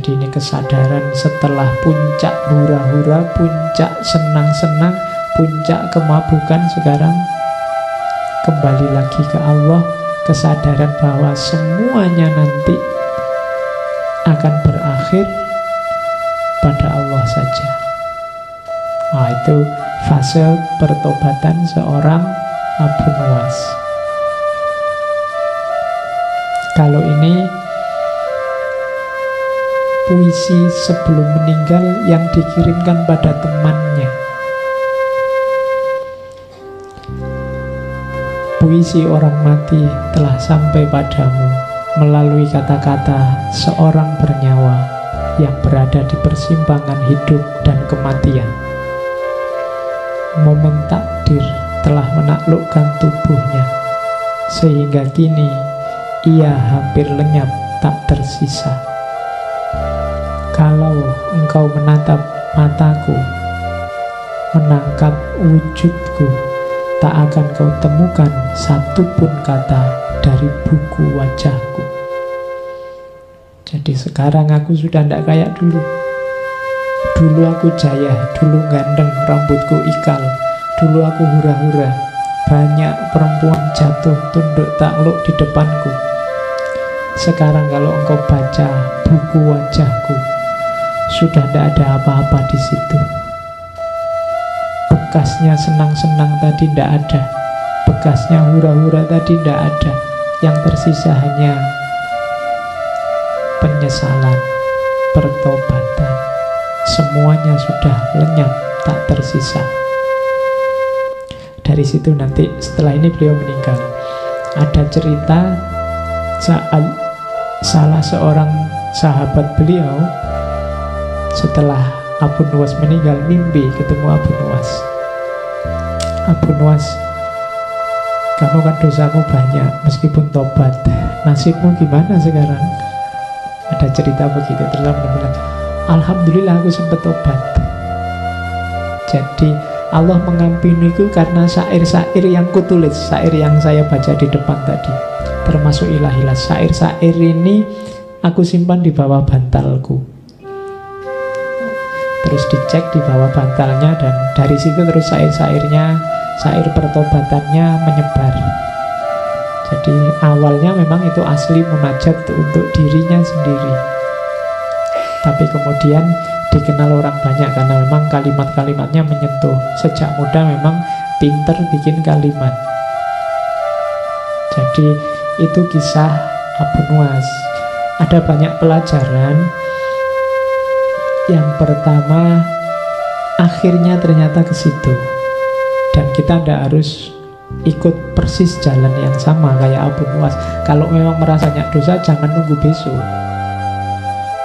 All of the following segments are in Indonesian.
Jadi ini kesadaran setelah puncak hura-hura, puncak senang-senang, puncak kemabukan, sekarang kembali lagi ke Allah. Kesadaran bahwa semuanya nanti akan berakhir pada Allah saja. Nah, itu fase pertobatan seorang Abu Nuwas. Kalau ini puisi sebelum meninggal yang dikirimkan pada temannya. Puisi orang mati telah sampai padamu melalui kata-kata seorang bernyawa yang berada di persimpangan hidup dan kematian. Momen takdir telah menaklukkan tubuhnya, sehingga kini ia hampir lenyap tak tersisa. Kalau engkau menatap mataku, menangkap wujudku, tak akan kau temukan satupun kata dari buku wajahku. Jadi sekarang aku sudah tidak kayak dulu. Dulu aku jaya, dulu ganteng, rambutku ikal. Dulu aku hura-hura, banyak perempuan jatuh tunduk takluk di depanku. Sekarang kalau engkau baca buku wajahku, sudah tidak ada apa-apa di situ. Bekasnya senang-senang tadi tidak ada, bekasnya hura-hura tadi tidak ada. Yang tersisa hanya penyesalan, pertobatan. Semuanya sudah lenyap, tak tersisa. Dari situ nanti setelah ini beliau meninggal. Ada cerita saat salah seorang sahabat beliau setelah Abu Nuwas meninggal mimpi ketemu Abu Nuwas. Abu Nuwas, kamu kan dosamu banyak meskipun tobat, nasibmu gimana sekarang? Ada cerita begitu. Terus Abu bilang, alhamdulillah aku sempat tobat. Jadi Allah mengampuniku karena syair-syair yang kutulis, syair yang saya baca di depan tadi, termasuk ilahilah. Syair-syair ini aku simpan di bawah bantalku. Terus dicek di bawah bantalnya, dan dari situ terus syair-syairnya, syair pertobatannya menyebar. Jadi awalnya memang itu asli munajat untuk dirinya sendiri, tapi kemudian dikenal orang banyak karena memang kalimat-kalimatnya menyentuh. Sejak muda memang pinter bikin kalimat. Jadi itu kisah Abu Nuwas. Ada banyak pelajaran. Yang pertama, akhirnya ternyata ke situ, dan kita tidak harus ikut persis jalan yang sama kayak Abu Nuwas. Kalau memang merasa banyak dosa, jangan nunggu besok.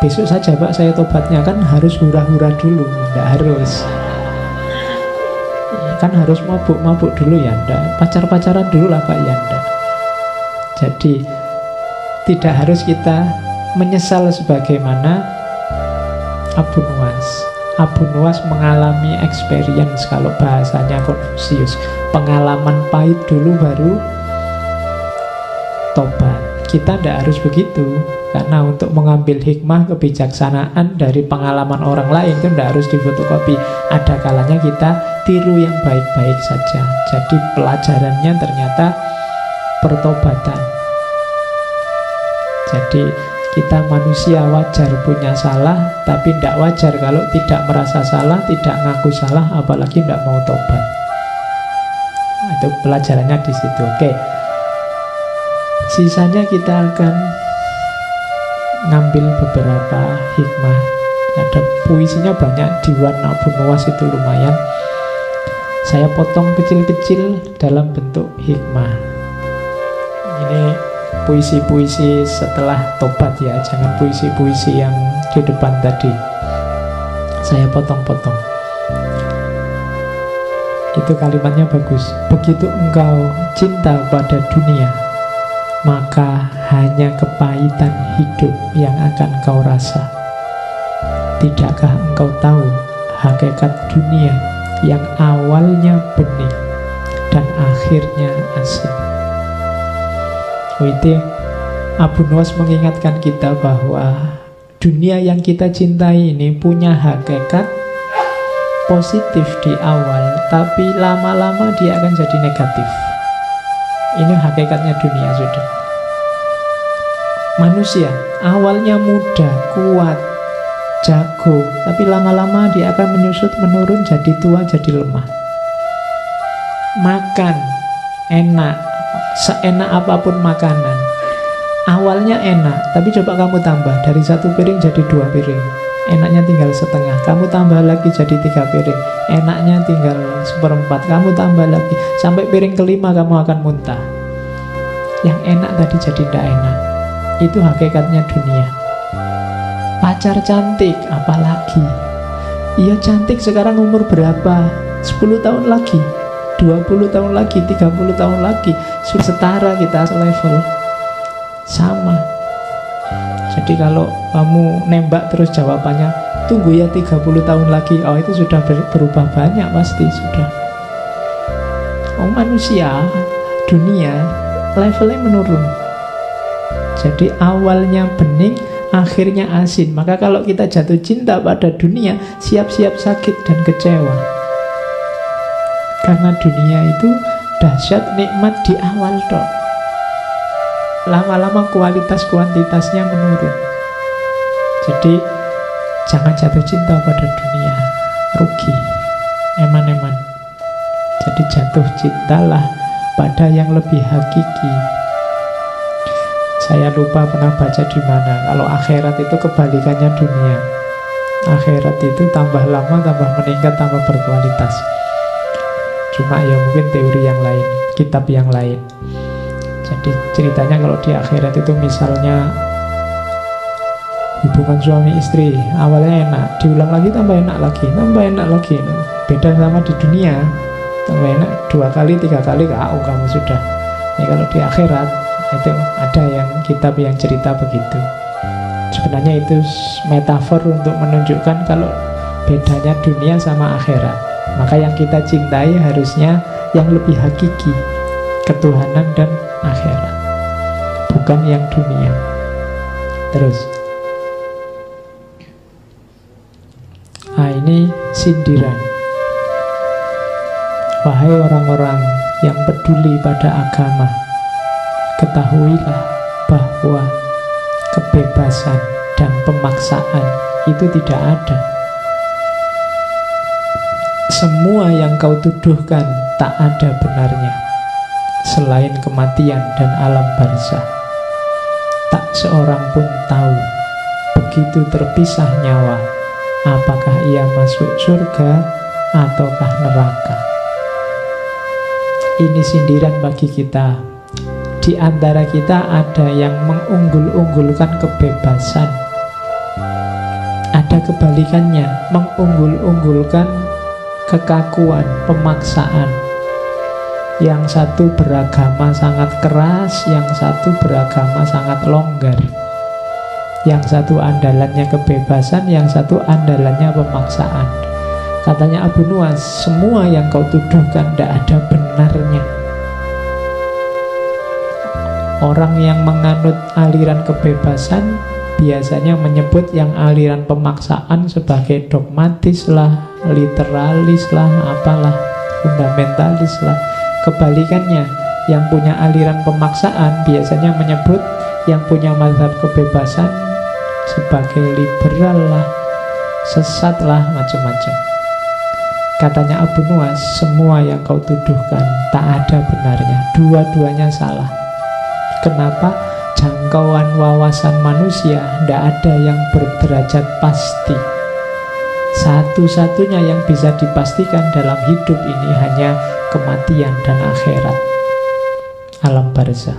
Besok saja Pak saya tobatnya, kan harus hura-hura dulu? Tidak harus. Kan harus mabuk-mabuk dulu ya enggak? Pacar-pacaran dulu lah Pak ya enggak? Jadi tidak harus kita menyesal sebagaimana Abu Nuwas. Abu Nuwas mengalami experience, kalau bahasanya Konfusius, pengalaman pahit dulu baru tobat. Kita tidak harus begitu, karena untuk mengambil hikmah kebijaksanaan dari pengalaman orang lain itu tidak harus difotokopi. Ada kalanya kita tiru yang baik-baik saja. Jadi pelajarannya ternyata pertobatan. Jadi kita manusia wajar punya salah, tapi tidak wajar kalau tidak merasa salah, tidak ngaku salah, apalagi tidak mau tobat. Nah, itu pelajarannya di situ. Oke. Sisanya kita akan ngambil beberapa hikmah. Ada puisinya banyak, diwan Abu Nuwas itu lumayan. Saya potong kecil-kecil dalam bentuk hikmah. Ini puisi-puisi setelah tobat ya, jangan puisi-puisi yang di depan tadi. Saya potong-potong. Itu kalimatnya bagus. Begitu engkau cinta pada dunia, maka hanya kepahitan hidup yang akan kau rasa. Tidakkah engkau tahu hakikat dunia yang awalnya bening dan akhirnya asin? Itu Abu Nuwas mengingatkan kita bahwa dunia yang kita cintai ini punya hakikat positif di awal, tapi lama-lama dia akan jadi negatif. Ini hakikatnya dunia, sudah. Manusia awalnya muda, kuat, jago, tapi lama-lama dia akan menyusut, menurun, jadi tua, jadi lemah. Makan enak, seenak apapun makanan, awalnya enak, tapi coba kamu tambah dari 1 piring jadi 2 piring, enaknya tinggal setengah. Kamu tambah lagi jadi 3 piring, enaknya tinggal 1/4. Kamu tambah lagi sampai piring kelima kamu akan muntah. Yang enak tadi jadi tidak enak. Itu hakikatnya dunia. Pacar cantik, apalagi? Iya cantik, sekarang umur berapa? 10 tahun lagi, 20 tahun lagi, 30 tahun lagi, sudah setara kita selevel. Sama. Jadi kalau kamu nembak terus jawabannya tunggu ya 30 tahun lagi, oh itu sudah berubah banyak pasti sudah. Oh manusia, dunia levelnya menurun. Jadi awalnya bening, akhirnya asin. Maka kalau kita jatuh cinta pada dunia, siap-siap sakit dan kecewa. Karena dunia itu dahsyat nikmat di awal dok. Lama-lama kualitas kuantitasnya menurun. Jadi jangan jatuh cinta pada dunia, rugi, eman-eman. Jadi jatuh cintalah pada yang lebih hakiki. Saya lupa pernah baca di mana, kalau akhirat itu kebalikannya dunia. Akhirat itu tambah lama, tambah meningkat, tambah berkualitas. Cuma ya mungkin teori yang lain, kitab yang lain. Jadi ceritanya kalau di akhirat itu misalnya hubungan suami istri awalnya enak, diulang lagi tambah enak lagi, tambah enak lagi. Beda sama di dunia, tambah enak 2 kali, 3 kali KO kamu sudah. Ya kalau di akhirat itu ada yang kitab yang cerita begitu. Sebenarnya itu metafor untuk menunjukkan kalau bedanya dunia sama akhirat. Maka yang kita cintai harusnya yang lebih hakiki, ketuhanan dan akhirat, bukan yang dunia. Terus ini sindiran. Wahai orang-orang yang peduli pada agama, ketahuilah bahwa kebebasan dan pemaksaan itu tidak ada. Semua yang kau tuduhkan tak ada benarnya selain kematian dan alam barzah. Tak seorang pun tahu begitu terpisah nyawa, apakah ia masuk surga ataukah neraka. Ini sindiran bagi kita. Di antara kita ada yang mengunggul-unggulkan kebebasan, ada kebalikannya, mengunggul-unggulkan kekakuan, pemaksaan. Yang satu beragama sangat keras, yang satu beragama sangat longgar. Yang satu andalannya kebebasan, yang satu andalannya pemaksaan. Katanya Abu Nuwas, semua yang kau tuduhkan tidak ada benarnya. Orang yang menganut aliran kebebasan biasanya menyebut yang aliran pemaksaan sebagai dogmatis lah, literalis lah, apalah, fundamentalis lah. Kebalikannya, yang punya aliran pemaksaan biasanya menyebut yang punya mazhab kebebasan sebagai liberal lah, sesat lah, macam-macam. Katanya Abu Nuwas, semua yang kau tuduhkan tak ada benarnya, dua-duanya salah. Kenapa? Jangkauan wawasan manusia tidak ada yang berderajat pasti. Satu-satunya yang bisa dipastikan dalam hidup ini hanya kematian dan akhirat, alam barzah.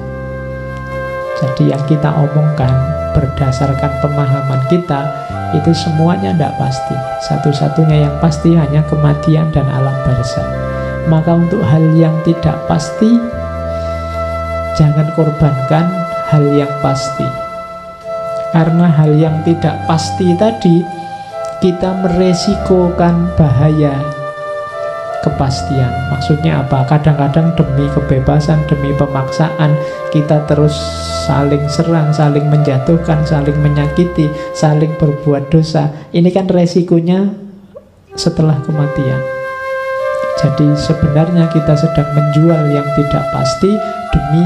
Jadi yang kita omongkan berdasarkan pemahaman kita itu semuanya tidak pasti. Satu-satunya yang pasti hanya kematian dan alam barzah. Maka untuk hal yang tidak pasti, jangan korbankan hal yang pasti. Karena hal yang tidak pasti tadi, kita meresikokan bahaya kepastian. Maksudnya apa? Kadang-kadang demi kebebasan, demi pemaksaan, kita terus saling serang, saling menjatuhkan, saling menyakiti, saling berbuat dosa. Ini kan resikonya setelah kematian. Jadi sebenarnya kita sedang menjual yang tidak pasti demi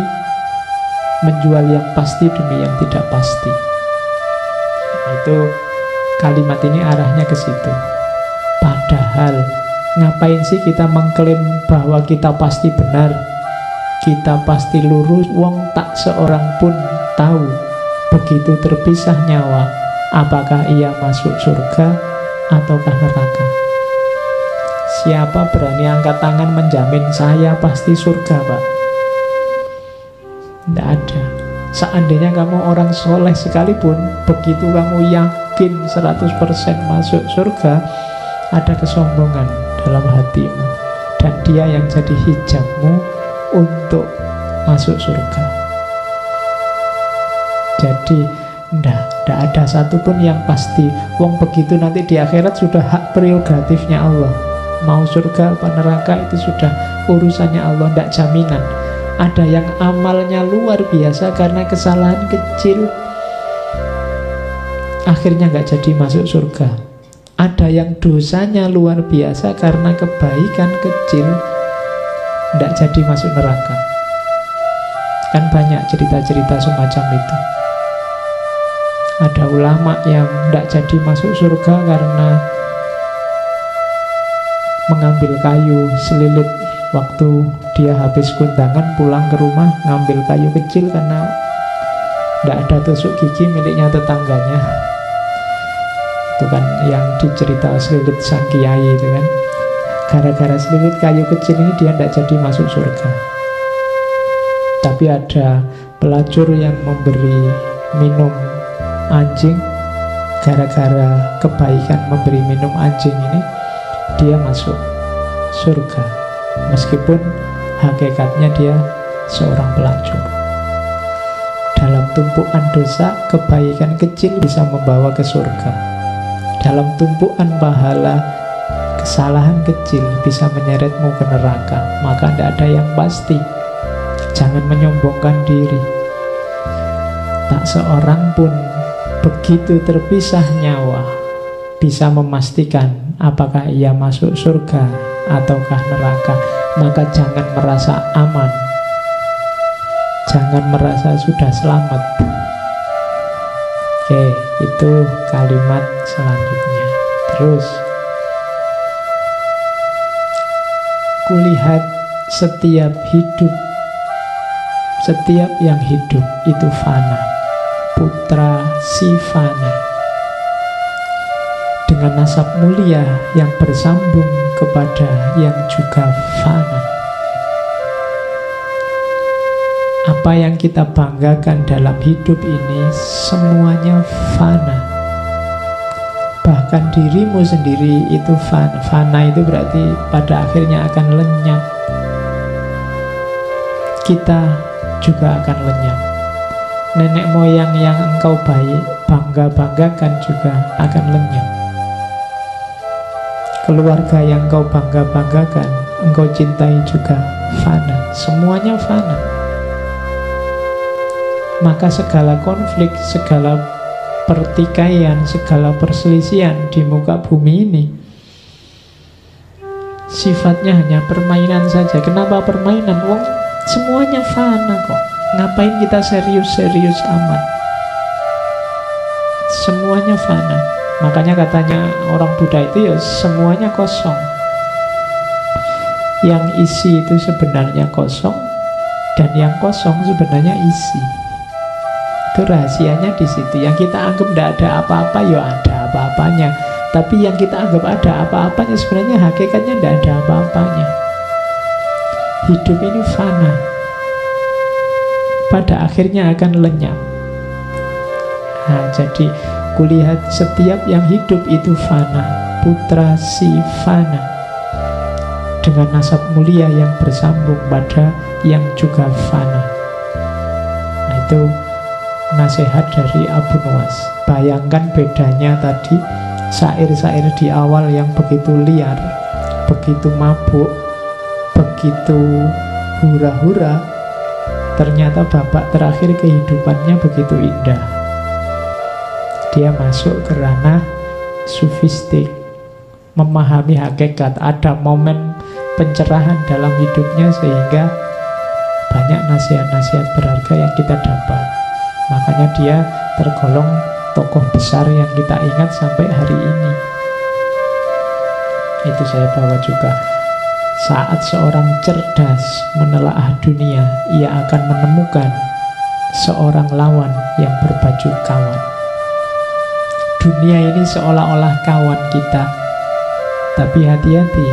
menjual yang pasti demi yang tidak pasti. Nah, itu kalimat ini arahnya ke situ. Padahal ngapain sih kita mengklaim bahwa kita pasti benar, kita pasti lurus? Wong tak seorang pun tahu begitu terpisah nyawa apakah ia masuk surga ataukah neraka. Siapa berani angkat tangan menjamin saya pasti surga, Pak? Tidak ada. Seandainya kamu orang soleh sekalipun, begitu kamu yakin 100% masuk surga, ada kesombongan dalam hatimu, dan dia yang jadi hijabmu untuk masuk surga. Jadi tidak ada satupun yang pasti. Wong begitu nanti di akhirat sudah hak prerogatifnya Allah. Mau surga apa neraka itu sudah urusannya Allah, tidak jaminan. Ada yang amalnya luar biasa karena kesalahan kecil akhirnya nggak jadi masuk surga. Ada yang dosanya luar biasa karena kebaikan kecil tidak jadi masuk neraka. Kan banyak cerita-cerita semacam itu. Ada ulama yang tidak jadi masuk surga karena mengambil kayu selilit waktu dia habis kundangan, pulang ke rumah ngambil kayu kecil karena tidak ada tusuk gigi miliknya tetangganya. Itu kan yang dicerita selilit sang kiai itu kan. Gara-gara selilit kayu kecil ini dia tidak jadi masuk surga. Tapi ada pelacur yang memberi minum anjing, gara-gara kebaikan memberi minum anjing ini dia masuk surga, meskipun hakikatnya dia seorang pelacur. Dalam tumpukan dosa, kebaikan kecil bisa membawa ke surga. Dalam tumpukan pahala, kesalahan kecil bisa menyeretmu ke neraka. Maka tidak ada yang pasti. Jangan menyombongkan diri. Tak seorang pun begitu terpisah nyawa bisa memastikan apakah ia masuk surga ataukah neraka. Maka jangan merasa aman, jangan merasa sudah selamat. Oke, itu kalimat selanjutnya. Terus, kulihat setiap yang hidup itu fana, putra si fana, dengan nasab mulia yang bersambung kepada yang juga fana. Apa yang kita banggakan dalam hidup ini semuanya fana. Bahkan dirimu sendiri itu fana. Fana itu berarti pada akhirnya akan lenyap. Kita juga akan lenyap. Nenek moyang yang engkau bangga-banggakan juga akan lenyap. Keluarga yang engkau bangga-banggakan, engkau cintai juga fana. Semuanya fana. Maka segala konflik, segala pertikaian, segala perselisihan di muka bumi ini sifatnya hanya permainan saja. Kenapa permainan? Wong semuanya fana kok. Ngapain kita serius-serius amat? Semuanya fana. Makanya katanya orang Buddha itu ya semuanya kosong. Yang isi itu sebenarnya kosong, dan yang kosong sebenarnya isi. Itu rahasianya di situ. Yang kita anggap tidak ada apa-apa, ya ada apa-apanya. Tapi yang kita anggap ada apa-apanya sebenarnya hakikatnya tidak ada apa-apanya. Hidup ini fana, pada akhirnya akan lenyap. Nah, jadi kulihat setiap yang hidup itu fana, putra si fana, dengan nasab mulia yang bersambung pada yang juga fana. Nah, itu nasihat dari Abu Nuwas. Bayangkan bedanya tadi, syair-syair di awal yang begitu liar, begitu mabuk, begitu hura-hura, ternyata babak terakhir kehidupannya begitu indah. Dia masuk ke ranah sufistik, memahami hakikat, ada momen pencerahan dalam hidupnya sehingga banyak nasihat-nasihat berharga yang kita dapat. Makanya dia tergolong tokoh besar yang kita ingat sampai hari ini. Itu saya bawa juga. Saat seorang cerdas menelaah dunia, ia akan menemukan seorang lawan yang berbaju kawan. Dunia ini seolah-olah kawan kita, tapi hati-hati,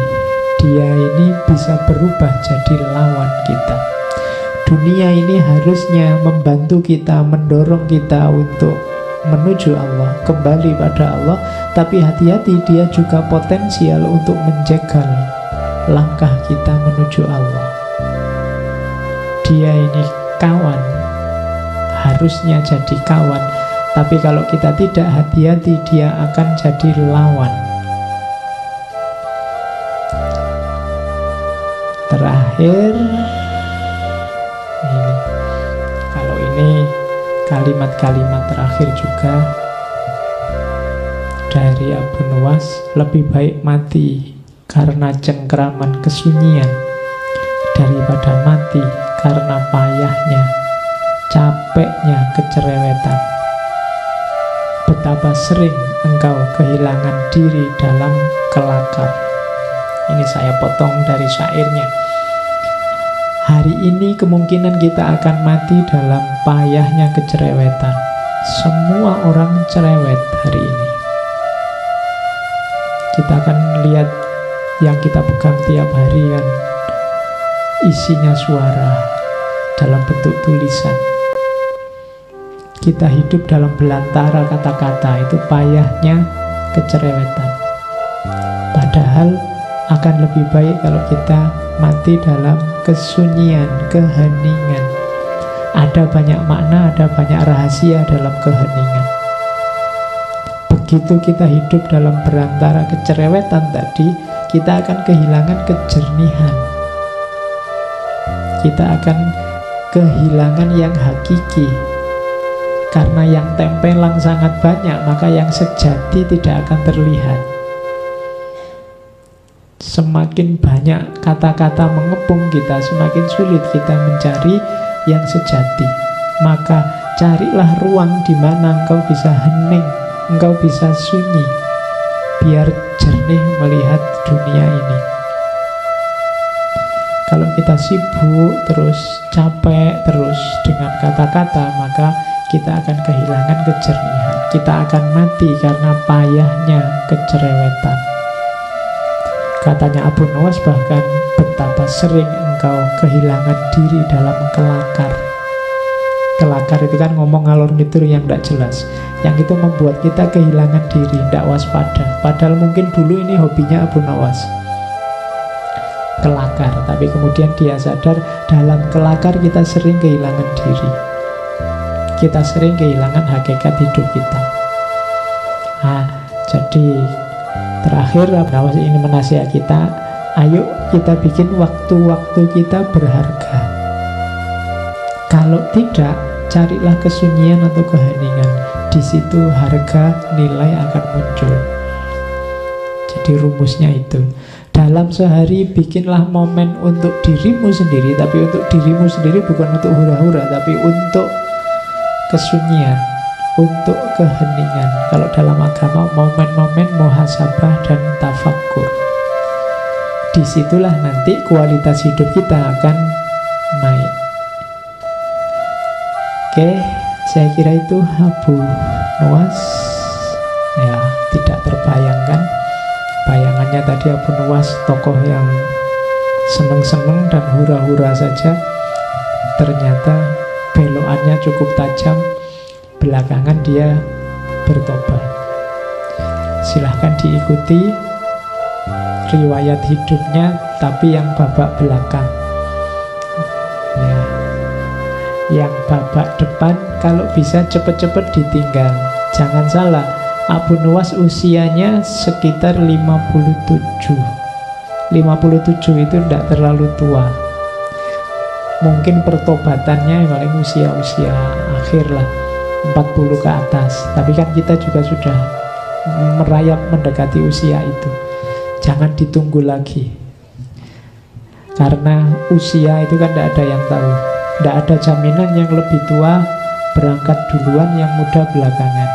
dia ini bisa berubah jadi lawan kita. Dunia ini harusnya membantu kita, mendorong kita untuk menuju Allah, kembali pada Allah. Tapi hati-hati, dia juga potensial untuk menjegal langkah kita menuju Allah. Dia ini kawan, harusnya jadi kawan, tapi kalau kita tidak hati-hati, dia akan jadi lawan. Terakhir, ini kalimat-kalimat terakhir juga dari Abu Nuwas. Lebih baik mati karena cengkeraman kesunyian daripada mati karena payahnya, capeknya kecerewetan. Betapa sering engkau kehilangan diri dalam kelakar. Ini saya potong dari syairnya. Hari ini kemungkinan kita akan mati dalam payahnya kecerewetan. Semua orang cerewet hari ini. Kita akan lihat yang kita pegang tiap hari kan isinya suara dalam bentuk tulisan. Kita hidup dalam belantara kata-kata, itu payahnya kecerewetan. Padahal akan lebih baik kalau kita mati dalam kesunyian, keheningan. Ada banyak makna, ada banyak rahasia dalam keheningan. Begitu kita hidup dalam berantara kecerewetan tadi, kita akan kehilangan kejernihan. Kita akan kehilangan yang hakiki. Karena yang tempelang sangat banyak, maka yang sejati tidak akan terlihat. Semakin banyak kata-kata mengepung kita, semakin sulit kita mencari yang sejati. Maka carilah ruang di mana engkau bisa hening, engkau bisa sunyi, biar jernih melihat dunia ini. Kalau kita sibuk terus, capek terus dengan kata-kata, maka kita akan kehilangan kejernihan. Kita akan mati karena payahnya kecerewetan. Katanya Abu Nuwas bahkan, betapa sering engkau kehilangan diri dalam kelakar. Kelakar itu kan ngomong ngalor ngidul yang tidak jelas. Yang itu membuat kita kehilangan diri, tidak waspada. Padahal mungkin dulu ini hobinya Abu Nuwas, kelakar. Tapi kemudian dia sadar, dalam kelakar kita sering kehilangan diri. Kita sering kehilangan hakikat hidup kita. Nah, jadi terakhir Abu Nuwas ini menasihat kita, ayo kita bikin waktu-waktu kita berharga. Kalau tidak, carilah kesunyian atau keheningan. Di situ harga nilai akan muncul. Jadi rumusnya itu. Dalam sehari bikinlah momen untuk dirimu sendiri, tapi untuk dirimu sendiri bukan untuk hura-hura, tapi untuk kesunyian, untuk keheningan. Kalau dalam agama, momen-momen muhasabah dan tafakkur. Disitulah nanti kualitas hidup kita akan naik. Oke, saya kira itu Abu Nuwas. Ya, tidak terbayangkan. Bayangannya tadi Abu Nuwas tokoh yang seneng-seneng dan hura-hura saja. Ternyata belokannya cukup tajam. Belakangan dia bertobat. Silahkan diikuti riwayat hidupnya, tapi yang babak belakang. Ya. Yang babak depan kalau bisa cepat-cepat ditinggal. Jangan salah, Abu Nuwas usianya sekitar 57. 57 itu tidak terlalu tua. Mungkin pertobatannya paling usia-usia akhir lah, 40 ke atas. Tapi kan kita juga sudah merayap mendekati usia itu. Jangan ditunggu lagi, karena usia itu kan tidak ada yang tahu. Tidak ada jaminan yang lebih tua berangkat duluan, yang muda belakangan.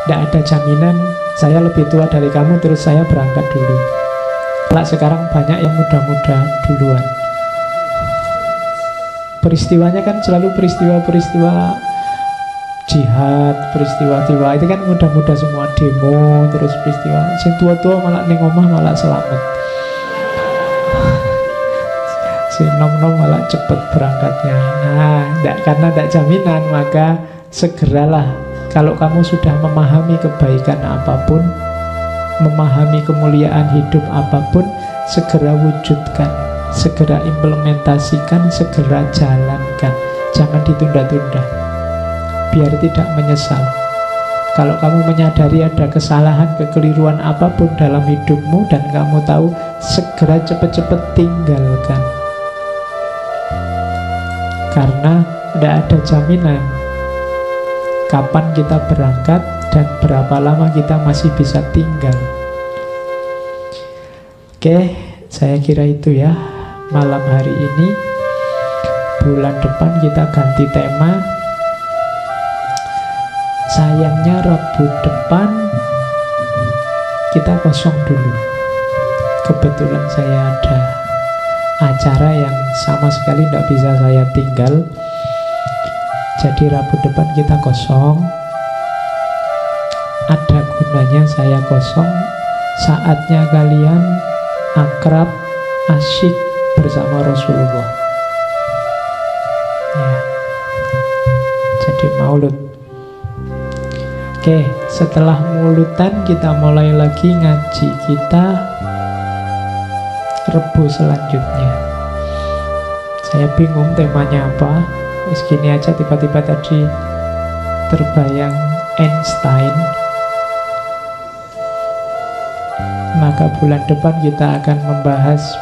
Tidak ada jaminan saya lebih tua dari kamu terus saya berangkat dulu. Sekarang banyak yang muda-muda duluan. Peristiwanya kan selalu peristiwa-peristiwa jihad, peristiwa-peristiwa itu kan muda-muda semua, demo, terus peristiwa. Sing tua-tua malah ning omah malah selamat. Si nom-nom malah cepet berangkatnya. Nah, karena tidak jaminan, maka segeralah. Kalau kamu sudah memahami kebaikan apapun, memahami kemuliaan hidup apapun, segera wujudkan, segera implementasikan, segera jalankan. Jangan ditunda-tunda, biar tidak menyesal. Kalau kamu menyadari ada kesalahan, kekeliruan apapun dalam hidupmu dan kamu tahu, segera cepat-cepat tinggalkan. Karena tidak ada jaminan kapan kita berangkat dan berapa lama kita masih bisa tinggal. Oke, saya kira itu ya malam hari ini. Bulan depan kita ganti tema. Sayangnya Rabu depan kita kosong dulu. Kebetulan saya ada acara yang sama sekali tidak bisa saya tinggal. Jadi Rabu depan kita kosong. Ada gunanya saya kosong. Saatnya kalian akrab, asyik bersama Rasulullah ya. Jadi maulud. Oke, setelah mauludan kita mulai lagi ngaji kita Rebu selanjutnya. Saya bingung temanya apa. Segini aja tiba-tiba tadi terbayang Einstein. Maka bulan depan kita akan membahas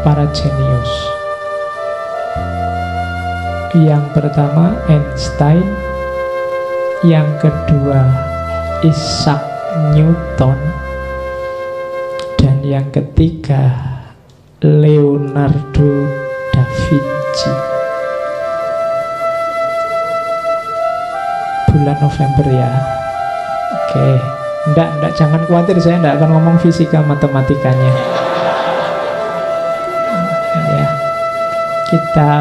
para jenius. Yang pertama Einstein, yang kedua Isaac Newton, dan yang ketiga Leonardo da Vinci. Bulan November ya. Oke, enggak, jangan khawatir, saya enggak akan ngomong fisika matematikanya ya. Kita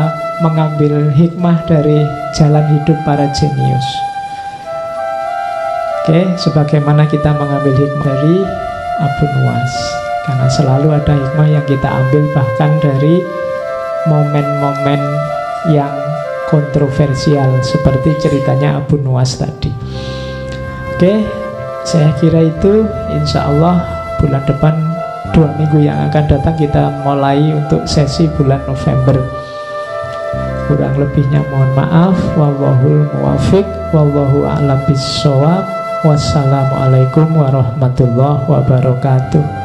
mengambil hikmah dari jalan hidup para jenius. Oke, sebagaimana kita mengambil hikmah dari Abu Nuwas, karena selalu ada hikmah yang kita ambil bahkan dari momen-momen yang kontroversial seperti ceritanya Abu Nuwas tadi. Oke, saya kira itu. Insya Allah bulan depan, 2 minggu yang akan datang, kita mulai untuk sesi bulan November. Kurang lebihnya mohon maaf. Wallahul muwafiq, wallahu a'lam bissawab. Wassalamualaikum warahmatullahi wabarakatuh.